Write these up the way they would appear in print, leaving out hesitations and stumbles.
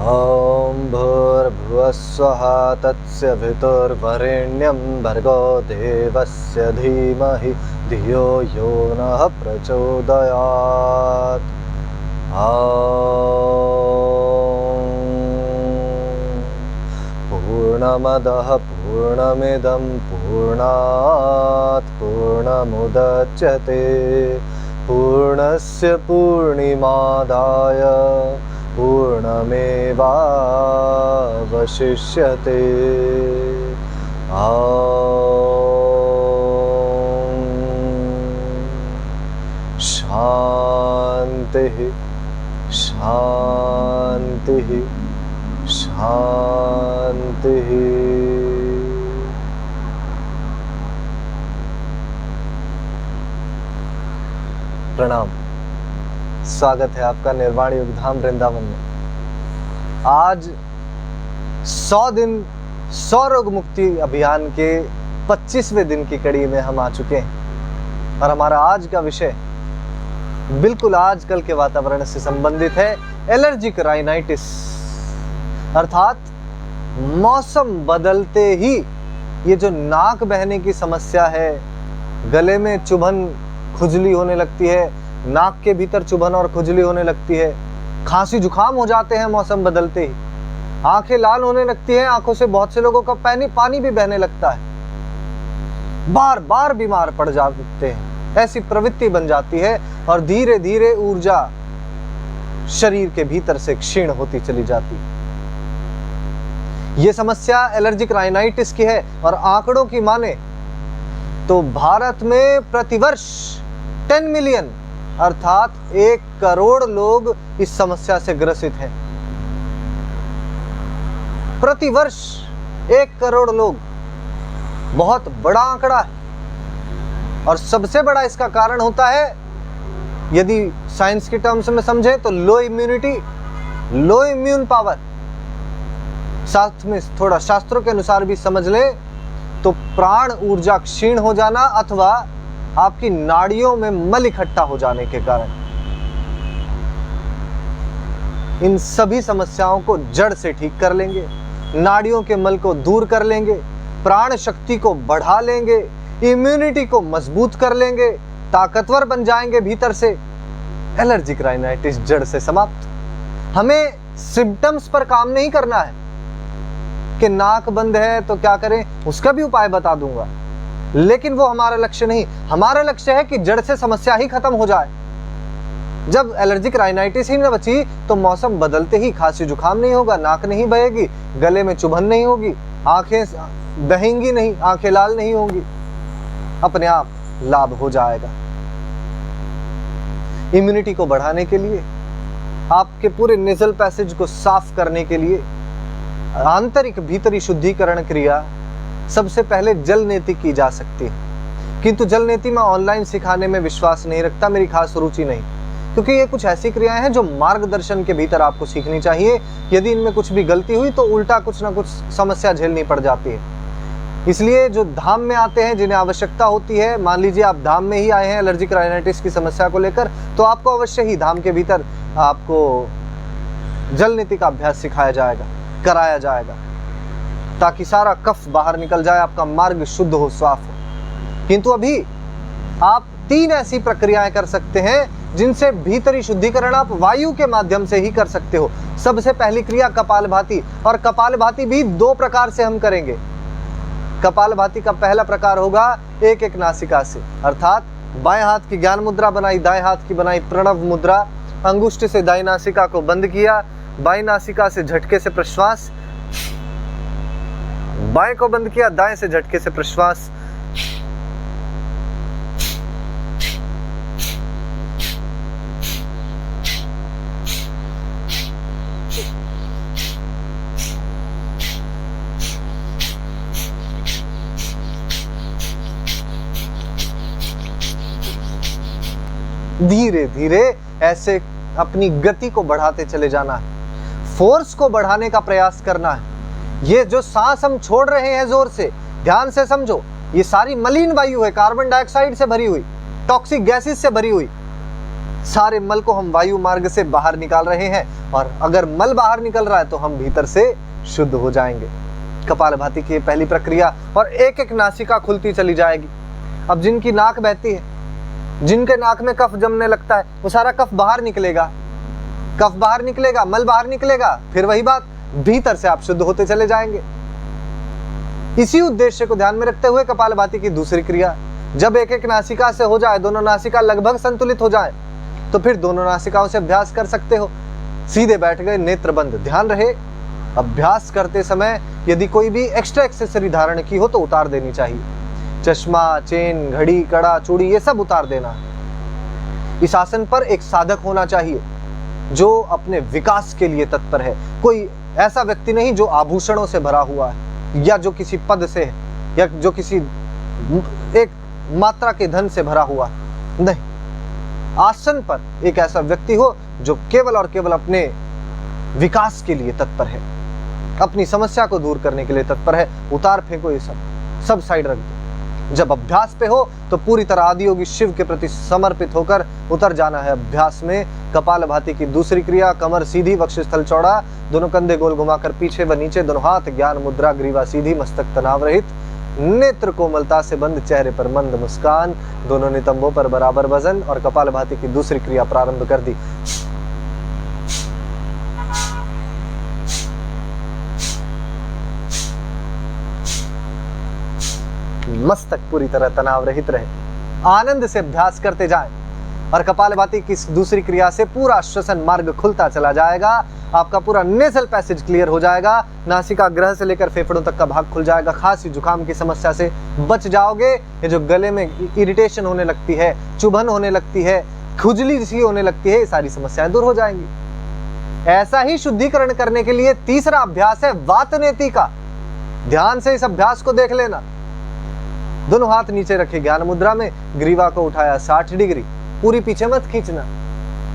ॐ भूर्भुवस्वः तत्सवितुर्वरेण्यं भर्गो देवस्य धीमहि धियो यो नः प्रचोदयात्। पूर्णमदः पूर्णमिदं पूर्णात् पूर्णमुदच्यते पूर्णस्य पूर्णिमादाय पूर्णमेवावशिष्यते। शान्तिः शान्तिः शान्तिः। प्रणाम, स्वागत है आपका निर्वाण युगधाम वृंदावन में। आज 100 दिन 100 रोग मुक्ति अभियान के 25वें दिन की कड़ी में हम आ चुके हैं और हमारा आज का विषय बिल्कुल आजकल के वातावरण से संबंधित है। एलर्जिक राइनाइटिस, अर्थात मौसम बदलते ही ये जो नाक बहने की समस्या है, गले में चुभन खुजली होने लगती है, नाक के भीतर चुभन और खुजली होने लगती है, खांसी जुकाम हो जाते हैं मौसम बदलते ही, आंखें लाल होने लगती हैं, आंखों से बहुत से लोगों का पानी भी बहने लगता है, बार बार बीमार पड़ जाते हैं, ऐसी प्रवृत्ति बन जाती है और धीरे धीरे ऊर्जा शरीर के भीतर से क्षीण होती चली जाती है। ये समस्या एलर्जिक राइनाइटिस की है और आंकड़ों की माने तो भारत में प्रतिवर्ष 10 मिलियन अर्थात 1 करोड़ लोग इस समस्या से ग्रसित हैं। प्रतिवर्ष 1 करोड़ लोग, बहुत बड़ा आंकड़ा है। और सबसे बड़ा इसका कारण होता है, यदि साइंस के टर्म्स में समझे तो लो इम्यूनिटी, लो इम्यून पावर। साथ में थोड़ा शास्त्रों के अनुसार भी समझ ले तो प्राण ऊर्जा क्षीण हो जाना अथवा आपकी नाड़ियों में मल इकट्ठा हो जाने के कारण। इन सभी समस्याओं को जड़ से ठीक कर लेंगे, नाड़ियों के मल को दूर कर लेंगे, प्राण शक्ति को बढ़ा लेंगे, इम्यूनिटी को मजबूत कर लेंगे, ताकतवर बन जाएंगे भीतर से। एलर्जिक राइनाइटिस जड़ से समाप्त। हमें सिम्टम्स पर काम नहीं करना है कि नाक बंद है तो क्या करें, उसका भी उपाय बता दूंगा, लेकिन वो हमारा लक्ष्य नहीं। हमारा लक्ष्य है कि जड़ से समस्या ही खत्म हो जाए। जब एलर्जिक राइनाइटिस ही न बची तो मौसम बदलते ही खांसी जुकाम नहीं होगा, नाक नहीं बहेगी, गले में चुभन नहीं होगी, आंखें बहेंगी नहीं, आंखें लाल नहीं होंगी, अपने आप लाभ हो जाएगा। इम्यूनिटी को बढ़ाने के लिए, आपके पूरे नेजल पैसेज को साफ करने के लिए आंतरिक भीतरी शुद्धिकरण क्रिया सबसे पहले जल नेति की जा सकती है। किंतु जल नेति में ऑनलाइन सिखाने में विश्वास नहीं रखता, मेरी खास रुचि नहीं, क्योंकि ये कुछ ऐसी क्रियाएं हैं जो मार्गदर्शन के भीतर आपको सीखनी चाहिए। यदि इनमें कुछ भी गलती हुई तो उल्टा कुछ ना कुछ समस्या झेलनी पड़ जाती है। इसलिए जो धाम में आते हैं, जिन्हें आवश्यकता होती है, मान लीजिए आप धाम में ही आए हैं एलर्जिक राइनाइटिस की समस्या को लेकर, तो आपको अवश्य ही धाम के भीतर आपको जल नीति का अभ्यास सिखाया जाएगा, कराया जाएगा, ताकि सारा कफ बाहर निकल जाए, आपका मार्ग शुद्ध हो, साफ हो। किंतु अभी आप 3 ऐसी प्रक्रियाएं कर सकते हैं जिनसे भीतरी शुद्धिकरण आप वायु के माध्यम से ही कर सकते हो। सबसे पहली क्रिया कपालभाति, और कपालभाति भी 2 प्रकार से हम करेंगे। कपालभाति का पहला प्रकार होगा एक नासिका से, अर्थात बाएं हाथ की ज्ञान मुद्रा बनाई, दाएं हाथ की बनाई प्रणव मुद्रा, अंगुष्ठ से दाएं नासिका को बंद किया, बाएं नासिका से झटके से प्रश्वास, बाएं को बंद किया, दाएं से झटके से प्रश्वास। धीरे धीरे ऐसे अपनी गति को बढ़ाते चले जाना है, फोर्स को बढ़ाने का प्रयास करना है। ये जो सांस हम छोड़ रहे हैं जोर से, ध्यान से समझो, ये सारी मलिन वायु है, कार्बन डाइऑक्साइड से भरी हुई, टॉक्सिक गैसेस से भरी हुई। सारे मल को हम वायु मार्ग से बाहर निकाल रहे हैं, और अगर मल बाहर निकल रहा है तो हम भीतर से शुद्ध हो जाएंगे। कपालभाति की पहली प्रक्रिया, और एक एक नासिका खुलती चली जाएगी। अब जिनकी नाक बहती है, जिनके नाक में कफ जमने लगता है, वो सारा कफ बाहर निकलेगा, कफ बाहर निकलेगा, मल बाहर निकलेगा, फिर वही बात, भीतर से आप शुद्ध होते चले जाएंगे। इसी उद्देश्य को ध्यान में रखते हुए कपालभाति की दूसरी क्रिया, जब एक एक नासिका से हो जाए, दोनों नासिका लगभग संतुलित हो जाए, तो फिर दोनों नासिकाओं से अभ्यास कर सकते हो। सीधे बैठ गए, नेत्र बंद, ध्यान रहे। अभ्यास करते समय यदि कोई भी एक्स्ट्रा एक्सेसरी धारण की हो तो उतार देनी चाहिए। चश्मा, चेन, घड़ी, कड़ा, चूड़ी, ये सब उतार देना। इस आसन पर एक साधक होना चाहिए जो अपने विकास के लिए तत्पर है। कोई ऐसा व्यक्ति नहीं जो आभूषणों से भरा हुआ है, या जो किसी पद से है, या जो किसी एक मात्रा के धन से भरा हुआ है। नहीं, आसन पर एक ऐसा व्यक्ति हो जो केवल और केवल अपने विकास के लिए तत्पर है, अपनी समस्या को दूर करने के लिए तत्पर है। उतार फेंको ये सब साइड रख दो। जब अभ्यास पे हो तो पूरी तरह आदियोगी शिव के प्रति समर्पित होकर उतर जाना है अभ्यास में। कपालभाति की दूसरी क्रिया, कमर सीधी, वक्षस्थल चौड़ा, दोनों कंधे गोल घुमाकर पीछे व नीचे, दोनों हाथ ज्ञान मुद्रा, ग्रीवा सीधी, मस्तक तनाव रहित, नेत्र कोमलता से बंद, चेहरे पर मंद मुस्कान, दोनों नितंबों पर बराबर वजन। और कपालभाति की दूसरी क्रिया प्रारंभ कर दी। मस्तक पूरी तरह तनाव रहित रहे, आनंद से अभ्यास करते जाएं, और कपालभाति की दूसरी क्रिया से पूरा श्वसन मार्ग खुलता चला जाएगा। आपका पूरा नेजल पैसेज क्लियर हो जाएगा, नासिका ग्रह से लेकर फेफड़ों तक का भाग खुल जाएगा। खांसी जुकाम की समस्या से बच जाओगे। ये जो गले में इरिटेशन होने लगती है, चुभन होने लगती है, खुजली सी होने लगती है, ये सारी समस्याएं दूर हो जाएंगी। ऐसा ही शुद्धिकरण करने के लिए तीसरा अभ्यास है वातनेति का। ध्यान से इस अभ्यास को देख लेना। दोनों हाथ नीचे रखे ज्ञान मुद्रा में, ग्रीवा को उठाया 60 डिग्री, पूरी पीछे मत खींचना,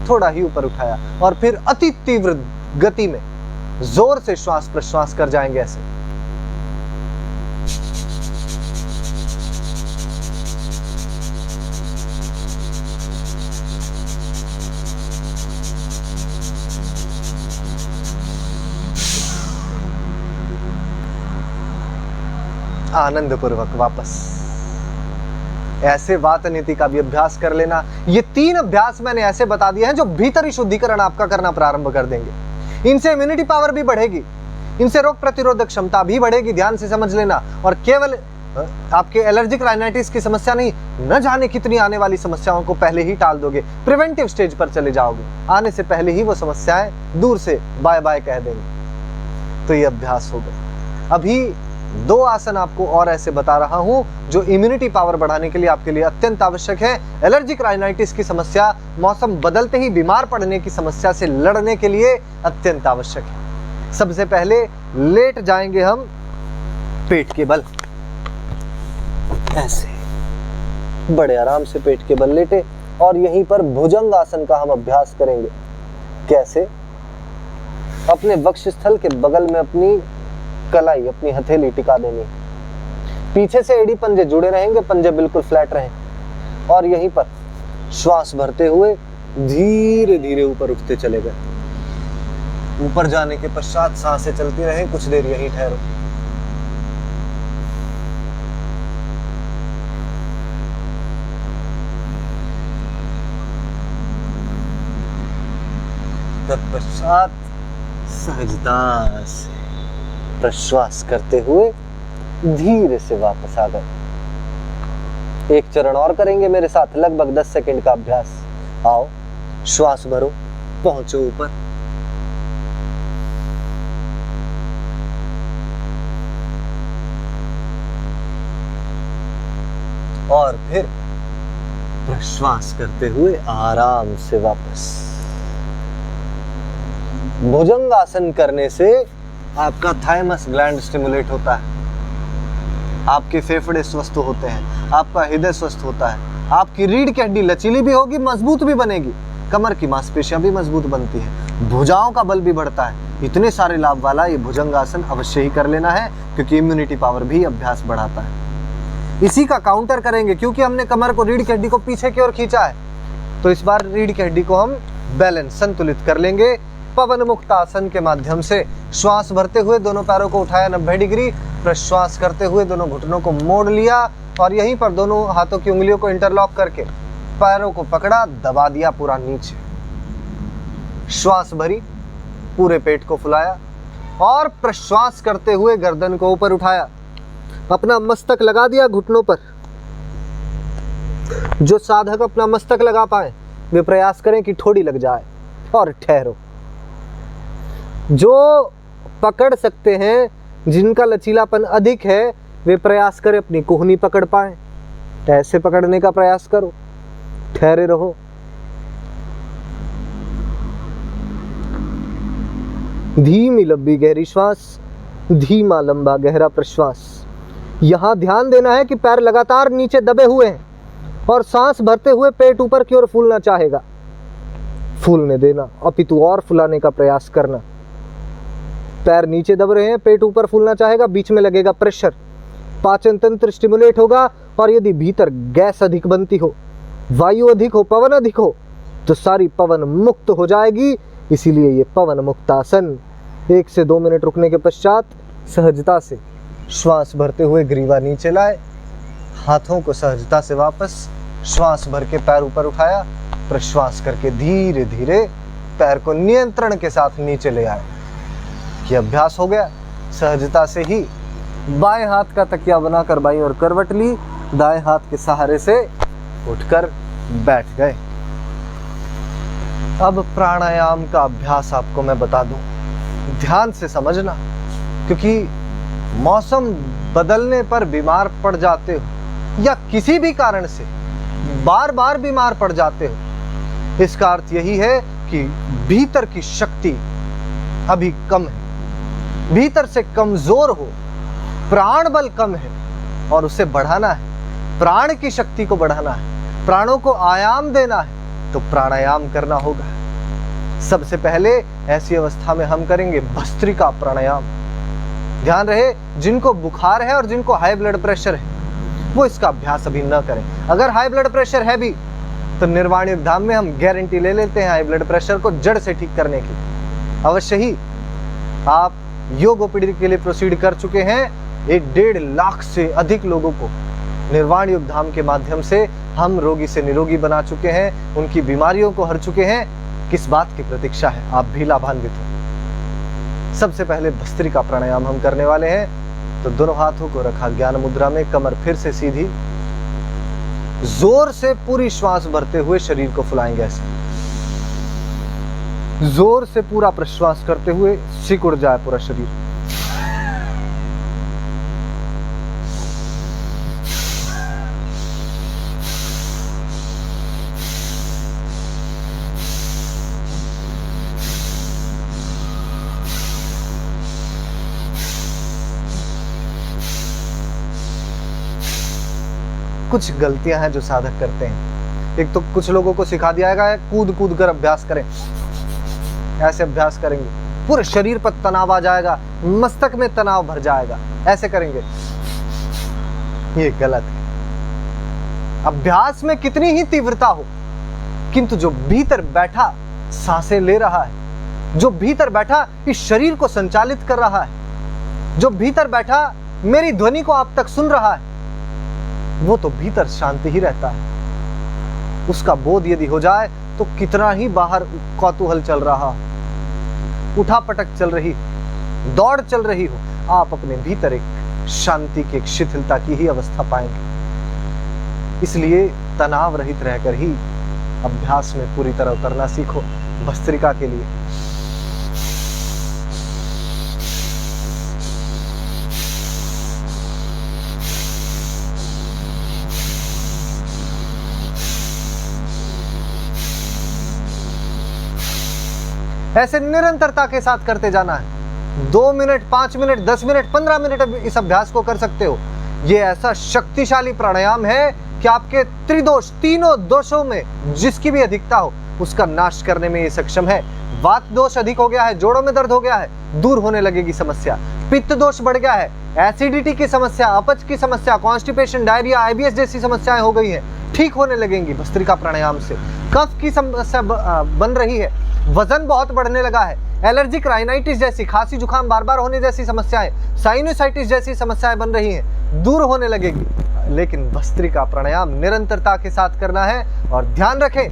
थोड़ा ही ऊपर उठाया, और फिर अति तीव्र गति में जोर से श्वास प्रश्वास कर जाएंगे ऐसे। आनंद पूर्वक वापस। ऐसे वातनीति का भी अभ्यास कर लेना। ये 3 अभ्यास मैंने ऐसे बता दिए हैं जो भीतरी शुद्धिकरण आपका करना प्रारंभ कर देंगे। इनसे इम्यूनिटी पावर भी बढ़ेगी, इनसे रोग प्रतिरोधक क्षमता भी बढ़ेगी। ध्यान से समझ लेना। और केवल आपके एलर्जिक राइनाइटिस की समस्या नहीं, न जाने कितनी आने वाली समस्याओं को पहले ही टाल दोगे, प्रिवेंटिव स्टेज पर चले जाओगे, आने से पहले ही वो समस्याएं दूर से बाय बाय कह देंगे। तो ये अभ्यास होगा। अभी 2 आसन आपको और ऐसे बता रहा हूं जो इम्यूनिटी पावर बढ़ाने के लिए आपके लिए अत्यंत आवश्यक है। एलर्जिक राइनाइटिस की समस्या, मौसम बदलते ही बीमार पड़ने की समस्या से लड़ने के लिए अत्यंत आवश्यक है। सबसे पहले लेट जाएंगे हम पेट के बल, ऐसे बड़े आराम से पेट के बल लेटे, और यहीं पर भुजंग आसन का हम अभ्यास करेंगे। कैसे? अपने वक्षस्थल के बगल में अपनी कलाई, अपनी हथेली टिका देनी। पीछे से एड़ी पंजे जुड़े रहेंगे, पंजे बिल्कुल फ्लैट रहें, और यहीं पर श्वास भरते हुए धीरे धीरे ऊपर उठते चले गए। ऊपर जाने के पश्चात सांसें चलती रहें, कुछ देर यहीं ठहरो। तत्पश्चात सहजता से प्रश्वास करते हुए धीरे से वापस आ गए। एक चरण और करेंगे मेरे साथ, लगभग 10 सेकंड का अभ्यास। आओ, श्वास भरो, पहुंचो ऊपर, और फिर प्रश्वास करते हुए आराम से वापस। भुजंग आसन करने से आपका थाइमस ग्लैंड स्टिमुलेट होता है, आपके फेफड़े स्वस्थ होते हैं, आपका हृदय स्वस्थ होता है, आपकी रीढ़ की हड्डी लचीली भी होगी, मजबूत भी बनेगी, कमर की मांसपेशियां भी मजबूत बनती है, भुजाओं का बल भी बढ़ता है। इतने सारे लाभ वाला ये भुजंग आसन अवश्य ही कर लेना है, क्योंकि इम्यूनिटी पावर भी अभ्यास बढ़ाता है। इसी का काउंटर करेंगे, क्योंकि हमने कमर को, रीढ़ की हड्डी को पीछे की ओर खींचा है, तो इस बार रीढ़ की हड्डी को हम बैलेंस संतुलित कर लेंगे। पवन मुक्त आसन के माध्यम से श्वास भरते हुए दोनों पैरों को उठाया 90 डिग्री, प्रश्वास करते हुए दोनों घुटनों को मोड़ लिया और यहीं पर दोनों हाथों की उंगलियों को इंटरलॉक करके पैरों को पकड़ा, दबा दिया पूरा नीचे। श्वास भरी, पूरे पेट को फुलाया और प्रश्वास करते हुए गर्दन को ऊपर उठाया, अपना मस्तक लगा दिया घुटनों पर। जो साधक अपना मस्तक लगा पाए वे प्रयास करें कि ठोड़ी लग जाए और ठहरो। जो पकड़ सकते हैं, जिनका लचीलापन अधिक है, वे प्रयास करें अपनी कोहनी पकड़ पाए। ऐसे पकड़ने का प्रयास करो, ठहरे रहो। धीमी लंबी गहरी श्वास, धीमा लंबा गहरा प्रश्वास। यहां ध्यान देना है कि पैर लगातार नीचे दबे हुए हैं और सांस भरते हुए पेट ऊपर की ओर फूलना चाहेगा। फूलने देना, अपितु और फुलाने का प्रयास करना। पैर नीचे दब रहे हैं, पेट ऊपर फूलना चाहेगा, बीच में लगेगा प्रेशर, पाचन तंत्र स्टिमुलेट होगा और यदि भीतर गैस अधिक बनती हो, वायु अधिक हो, पवन अधिक हो, तो सारी पवन मुक्त हो जाएगी। इसीलिए ये पवन मुक्त आसन 1 से 2 मिनट रुकने के पश्चात सहजता से श्वास भरते हुए ग्रीवा नीचे लाए, हाथों को सहजता से वापस श्वास भर के पैर ऊपर उठाया, प्रश्वास करके धीरे धीरे पैर को नियंत्रण के साथ नीचे ले आए। ये अभ्यास हो गया। सहजता से ही बाएं हाथ का तकिया बनाकर बाईं ओर करवट ली, दाएं हाथ के सहारे से उठकर बैठ गए। अब प्राणायाम का अभ्यास आपको मैं बता दूं, ध्यान से समझना, क्योंकि मौसम बदलने पर बीमार पड़ जाते हो या किसी भी कारण से बार बार बीमार पड़ जाते हो, इसका अर्थ यही है कि भीतर की शक्ति अभी कम है, भीतर से कमजोर हो, प्राण बल कम है और उसे बढ़ाना है, प्राण की शक्ति को बढ़ाना है, प्राणों को आयाम देना है, तो प्राणायाम करना होगा। सबसे पहले ऐसी अवस्था में हम करेंगे भस्त्रिका प्राणायाम। ध्यान रहे, जिनको बुखार है और जिनको हाई ब्लड प्रेशर है वो इसका अभ्यास अभी न करें। अगर हाई ब्लड प्रेशर है भी तो निर्वाण योग धाम में हम गारंटी ले लेते हैं हाई ब्लड प्रेशर को जड़ से ठीक करने की। अवश्य ही आप योग ओपीडी के लिए प्रोसीड कर चुके हैं। 1.5 लाख से अधिक लोगों को निर्वाण योग धाम के माध्यम से हम रोगी से निरोगी बना चुके हैं, उनकी बीमारियों को हर चुके हैं। किस बात की प्रतीक्षा है, आप भी लाभान्वित हो। सबसे पहले भस्त्रिका प्राणायाम हम करने वाले हैं, तो दोनों हाथों को रखा ज्ञान मुद्रा में, कमर फिर से सीधी, जोर से पूरी श्वास भरते हुए शरीर को फुलाएंगे। ऐसे जोर से पूरा प्रश्वास करते हुए सिकुड़ जाए पूरा शरीर। कुछ गलतियां हैं जो साधक करते हैं। एक तो कुछ लोगों को सिखा दिया गया है कूद कूद कर अभ्यास करें, ऐसे अभ्यास करेंगे पूरे शरीर पर तनाव आ जाएगा, मस्तक में तनाव भर जाएगा, ऐसे करेंगे, ये गलत है। अभ्यास में कितनी ही तीव्रता हो, किंतु जो भीतर बैठा सांसें ले रहा है, जो भीतर बैठा इस शरीर को संचालित कर रहा है, जो भीतर बैठा मेरी ध्वनि को आप तक सुन रहा है, वो तो भीतर शांति ही रहता है। उसका बोध यदि हो जाए तो कितना ही बाहर कौतूहल चल रहा, उठा पटक चल रही, दौड़ चल रही हो, आप अपने भीतर एक शांति की, एक शिथिलता की ही अवस्था पाएंगे। इसलिए तनाव रहित रहकर ही अभ्यास में पूरी तरह उतरना सीखो। भस्त्रिका के लिए ऐसे निरंतरता के साथ करते जाना है। 2 मिनट, 5 मिनट, 10 मिनट, 15 मिनट इस अभ्यास को कर सकते हो। ये ऐसा शक्तिशाली प्राणायाम है कि आपके त्रिदोष, तीनों दोषों में जिसकी भी अधिकता हो उसका नाश करने में ये सक्षम है। वात दोष अधिक हो गया है, जोड़ों में दर्द हो गया है, दूर होने लगेगी समस्या। पित्त दोष बढ़ गया है, एसिडिटी की समस्या, अपच की समस्या, कॉन्स्टिपेशन, डायरिया, IBS जैसी समस्याएं हो गई हैं, ठीक होने लगेंगी भस्त्रिका प्राणायाम से। कफ की समस्या बन रही है, वजन बहुत बढ़ने लगा है, एलर्जिक राइनाइटिस जैसी खांसी जुकाम बार बार होने जैसी समस्याएं, साइनोसाइटिस जैसी समस्याएं बन रही हैं, दूर होने लगेगी। लेकिन भस्त्रिका प्राणायाम निरंतरता के साथ करना है। और ध्यान रखें,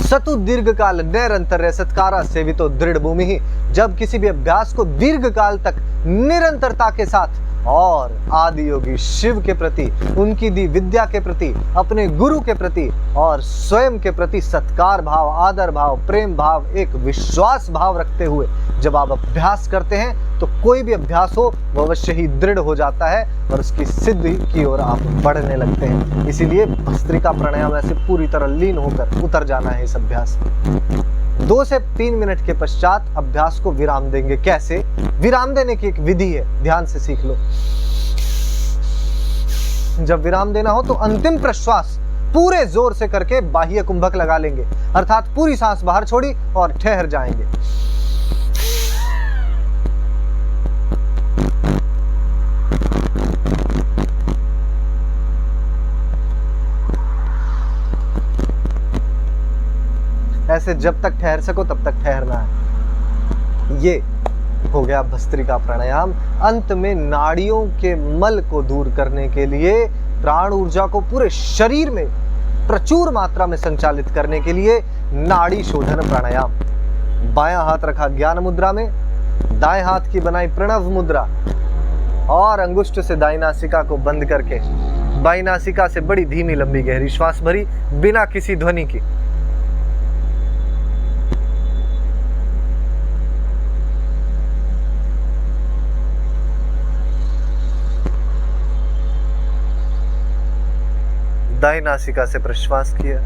सतु दीर्घ काल निरंतर सत्कारा सेवितो दृढ़ भूमि ही। जब किसी भी अभ्यास को दीर्घ काल तक निरंतरता के साथ और आदि योगी शिव के प्रति, उनकी दी विद्या के प्रति, अपने गुरु के प्रति और स्वयं के प्रति सत्कार भाव, आदर भाव, प्रेम भाव, एक विश्वास भाव रखते हुए जब आप अभ्यास करते हैं तो कोई भी अभ्यास हो वह अवश्य ही दृढ़ हो जाता है और उसकी सिद्धि की ओर आप बढ़ने लगते हैं। इसीलिए भस्त्रिका प्राणायाम ऐसे पूरी तरह लीन होकर उतर जाना है इस अभ्यास में। 2 से 3 मिनट के पश्चात अभ्यास को विराम देंगे। कैसे? विराम देने की एक विधि है, ध्यान से सीख लो। जब विराम देना हो तो अंतिम प्रश्वास पूरे जोर से करके बाह्य कुंभक लगा लेंगे, अर्थात पूरी सांस बाहर छोड़ी और ठहर जाएंगे। ऐसे जब तक ठहर सको तब तक ठहरना है। ये हो गया भस्त्रिका प्राणायाम। अंत में नाड़ियों के मल को दूर करने के लिए, प्राण ऊर्जा को पूरे शरीर में प्रचुर मात्रा में संचालित करने के लिए नाड़ी शोधन प्राणायाम। बायां हाथ रखा ज्ञान मुद्रा में, दाएं हाथ की बनाई प्रणव मुद्रा और अंगुष्ठ से दाईं नासिका को बंद करके बाईं नासिका से बड़ी धीमी लंबी गहरी श्वास भरी बिना किसी ध्वनि की। दाईं नासिका से प्रश्वास किया,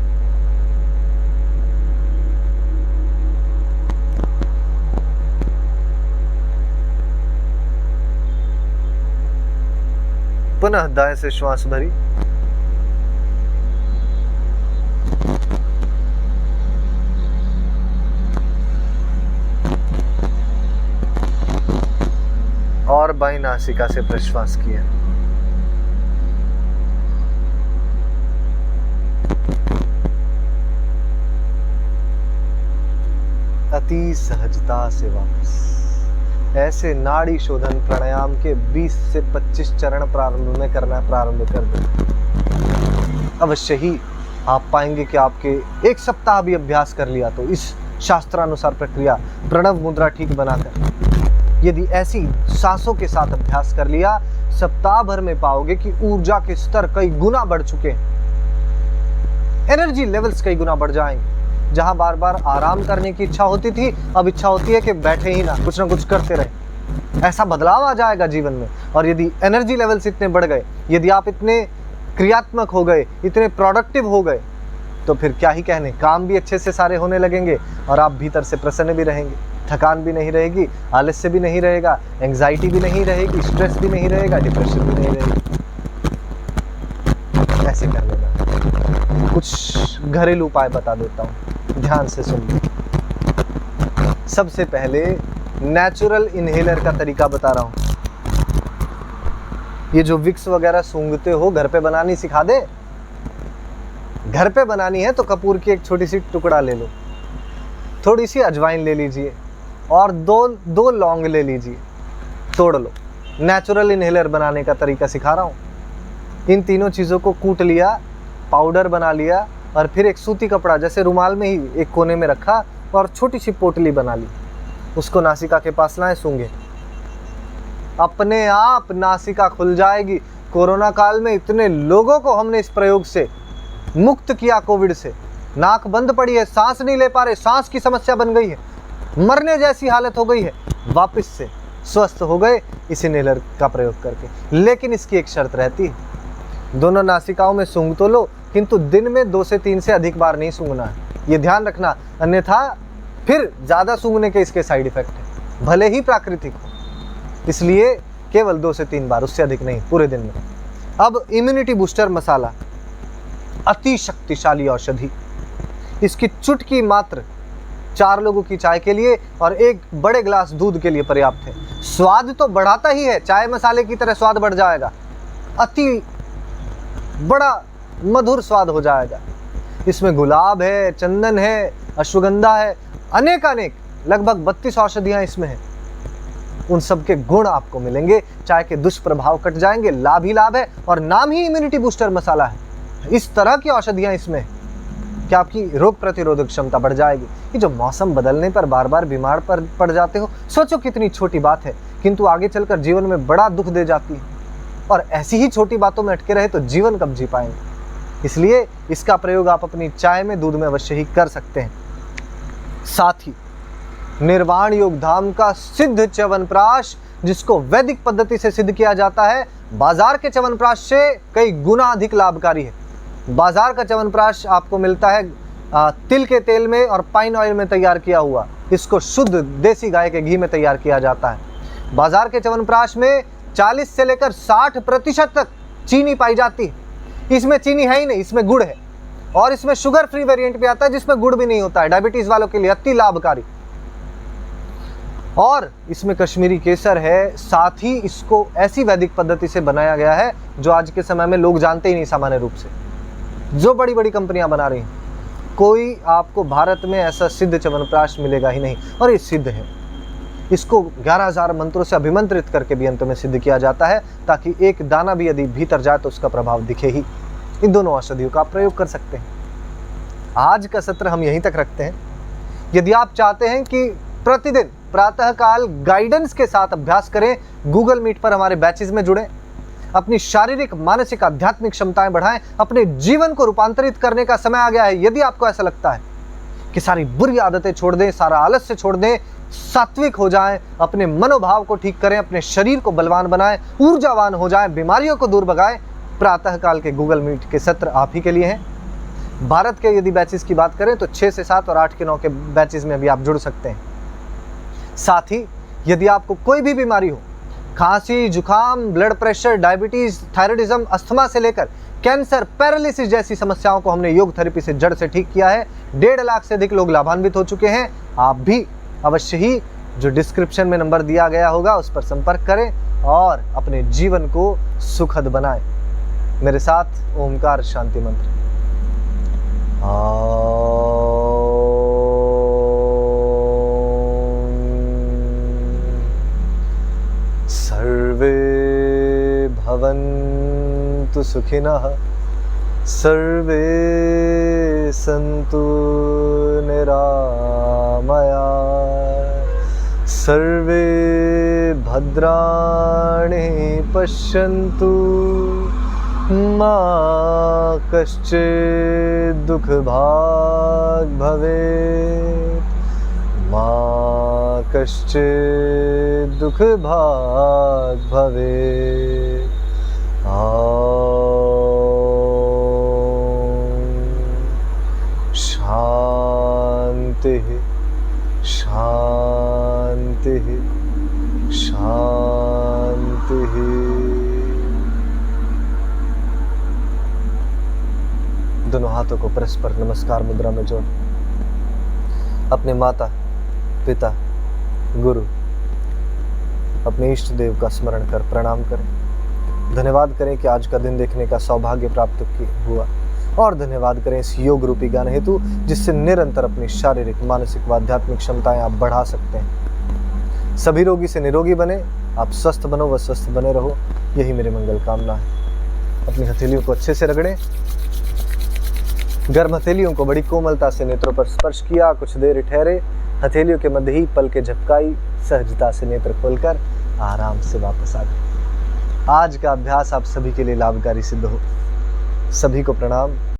पुनः दाएं से श्वास भरी, और बाईं नासिका से प्रश्वास किया। अति सहजता से वापस। ऐसे नाड़ी शोधन प्राणायाम के 20 से 25 चरण प्रारंभ में करना प्रारंभ कर दें। अवश्य ही आप पाएंगे कि आपके 1 सप्ताह भी अभ्यास कर लिया तो इस शास्त्रानुसार प्रक्रिया प्रणव मुद्रा ठीक बनाकर यदि ऐसी सांसों के साथ अभ्यास कर लिया, सप्ताह भर में पाओगे कि ऊर्जा के स्तर कई गुना बढ़ चुके हैं, एनर्जी लेवल्स कई गुना बढ़ जाएंगे। जहां बार बार आराम करने की इच्छा होती थी, अब इच्छा होती है कि बैठे ही ना कुछ करते रहे। ऐसा बदलाव आ जाएगा जीवन में। और यदि एनर्जी लेवल्स इतने बढ़ गए, यदि आप इतने क्रियात्मक हो गए, इतने प्रोडक्टिव हो गए, तो फिर क्या ही कहने, काम भी अच्छे से सारे होने लगेंगे और आप भीतर से प्रसन्न भी रहेंगे। थकान भी नहीं रहेगी, आलस्य भी नहीं रहेगा, एंग्जाइटी भी नहीं रहेगी, स्ट्रेस भी नहीं रहेगा, डिप्रेशन भी नहीं रहेगी। ऐसे कर लेना। कुछ घरेलू उपाय बता देता हूँ, ध्यान से सुन। सबसे पहले नेचुरल इनहेलर का तरीका बता रहा हूँ। ये जो विक्स वगैरह सूंघते हो, घर पे बनानी सिखा दे। घर पे बनानी है तो कपूर की एक छोटी सी टुकड़ा ले लो, थोड़ी सी अजवाइन ले लीजिए और दो लौंग ले लीजिए, तोड़ लो। नेचुरल इनहेलर बनाने का तरीका सिखा रहा हूँ। इन तीनों चीज़ों को कूट लिया, पाउडर बना लिया और फिर एक सूती कपड़ा जैसे रुमाल में ही एक कोने में रखा और छोटी सी पोटली बना ली, उसको नासिका के पास लाएं, सूंघे। अपने आप नासिका खुल जाएगी। कोरोना काल में इतने लोगों को हमने इस प्रयोग से मुक्त किया कोविड से। नाक बंद पड़ी है, सांस नहीं ले पा रहे, सांस की समस्या बन गई है, मरने जैसी हालत हो गई है, वापस से स्वस्थ हो गए इस इनहेलर का प्रयोग करके। लेकिन इसकी एक शर्त रहती है, दोनों नासिकाओं में सूंघ तो लो, किंतु दिन में 2 से 3 से अधिक बार नहीं सूंघना है, ये ध्यान रखना। अन्यथा फिर ज़्यादा सूंघने के इसके साइड इफेक्ट है, भले ही प्राकृतिक हो। इसलिए केवल 2 से 3 बार, उससे अधिक नहीं पूरे दिन में। अब इम्यूनिटी बूस्टर मसाला, अति शक्तिशाली औषधि। इसकी चुटकी मात्र 4 लोगों की चाय के लिए और 1 बड़े गिलास दूध के लिए पर्याप्त है। स्वाद तो बढ़ाता ही है, चाय मसाले की तरह स्वाद बढ़ जाएगा, अति बड़ा मधुर स्वाद हो जाएगा। इसमें गुलाब है, चंदन है, अश्वगंधा है, अनेक अनेक लगभग 32 औषधियां इसमें हैं। उन सब के गुण आपको मिलेंगे, चाय के दुष्प्रभाव कट जाएंगे, लाभ ही लाभ है और नाम ही इम्यूनिटी बूस्टर मसाला है। इस तरह की औषधियां इसमें हैं कि आपकी रोग प्रतिरोधक क्षमता बढ़ जाएगी। ये जो मौसम बदलने पर बार बार बीमार पड़ जाते हो, सोचो कितनी छोटी बात है, किंतु आगे चलकर जीवन में बड़ा दुख दे जाती है। और ऐसी ही छोटी बातों में अटके रहे तो जीवन कब जी पाएंगे। इसलिए इसका प्रयोग आप अपनी चाय में, दूध में अवश्य ही कर सकते हैं। साथ ही निर्वाण योग धाम का सिद्ध च्यवनप्राश, जिसको वैदिक पद्धति से सिद्ध किया जाता है, बाजार के च्यवनप्राश से कई गुना अधिक लाभकारी है। बाजार का च्यवनप्राश आपको मिलता है तिल के तेल में और पाइन ऑयल में तैयार किया हुआ। इसको शुद्ध देसी गाय के घी में तैयार किया जाता है। बाजार के च्यवनप्राश में 40 से लेकर 60% तक चीनी पाई जाती है। इसमें चीनी है ही नहीं, इसमें गुड़ है। और इसमें शुगर फ्री वेरिएंट भी आता है जिसमें गुड़ भी नहीं होता है, डायबिटीज वालों के लिए अति लाभकारी। और इसमें कश्मीरी केसर है। साथ ही इसको ऐसी वैदिक पद्धति से बनाया गया है जो आज के समय में लोग जानते ही नहीं सामान्य रूप से, जो बड़ी बड़ी कंपनियां बना रही हैं। कोई आपको भारत में ऐसा सिद्ध च्यवनप्राश मिलेगा ही नहीं, और ये सिद्ध है। इसको 11,000 मंत्रों से अभिमंत्रित करके भी अंत में सिद्ध किया जाता है, ताकि एक दाना भी यदि भीतर जाए तो उसका प्रभाव दिखे ही। इन दोनों औषधियों का आप प्रयोग कर सकते हैं। आज का सत्र हम यहीं तक रखते हैं। यदि आप चाहते हैं कि प्रतिदिन प्रातःकाल गाइडेंस के साथ अभ्यास करें, गूगल मीट पर हमारे बैचेज में जुड़ें, अपनी शारीरिक, मानसिक, आध्यात्मिक क्षमताएं बढ़ाएं, अपने जीवन को रूपांतरित करने का समय आ गया है। यदि आपको ऐसा लगता है कि सारी बुरी आदतें छोड़ दें, सारा आलस्य छोड़ दें, सात्विक हो जाएं, अपने मनोभाव को ठीक करें, अपने शरीर को बलवान बनाएं, ऊर्जावान हो जाएं, बीमारियों को दूर भगाएं, प्रातःकाल के गूगल मीट के सत्र आप ही के लिए हैं। भारत के यदि बैचेस की बात करें तो 6 से 7 और 8 के 9 के बैचेस में भी आप जुड़ सकते हैं। साथ ही यदि आपको कोई भी बीमारी हो, खांसी, जुकाम, blood pressure, diabetes, thyroidism, asthma से लेकर कैंसर, पैरालिसिस जैसी समस्याओं को हमने योग थेरेपी से जड़ से ठीक किया है। 1.5 लाख से अधिक लोग लाभान्वित हो चुके हैं। आप भी अवश्य ही जो डिस्क्रिप्शन में नंबर दिया गया होगा उस पर संपर्क करें और अपने जीवन को सुखद बनाएं। मेरे साथ ओमकार शांति मंत्र। सर्वे भवन्तु सुखिनः, सर्वे सन्तु निरामया, सर्वे भद्राणि पश्यन्तु, मा कश्चित् दुःखभाग् भवेत्, मा कश्चित् दुःखभाग् भवेत्। शान्तिः शान्तिः शान्तिः। दोनों हाथों को परस्पर नमस्कार मुद्रा में जोड़ अपने माता, पिता, गुरु, अपने इष्ट देव का स्मरण कर प्रणाम करें। धन्यवाद करें कि आज का दिन देखने का सौभाग्य प्राप्त हुआ, और धन्यवाद करें इस योग रूपी ज्ञान हेतु, जिससे निरंतर अपनी शारीरिक, मानसिक व आध्यात्मिक क्षमताएं आप बढ़ा सकते हैं। सभी रोगी से निरोगी बने, आप स्वस्थ बनो व स्वस्थ बने रहो, यही मेरी मंगल कामना है। अपनी हथेलियों को अच्छे से रगड़ें। गर्म हथेलियों को बड़ी कोमलता से नेत्रों पर स्पर्श किया, कुछ देर ठहरे, हथेलियों के मध्य ही पल के झपकाई, सहजता से नेत्र खोलकर आराम से वापस आ गए। आज का अभ्यास आप सभी के लिए लाभकारी सिद्ध हो। सभी को प्रणाम।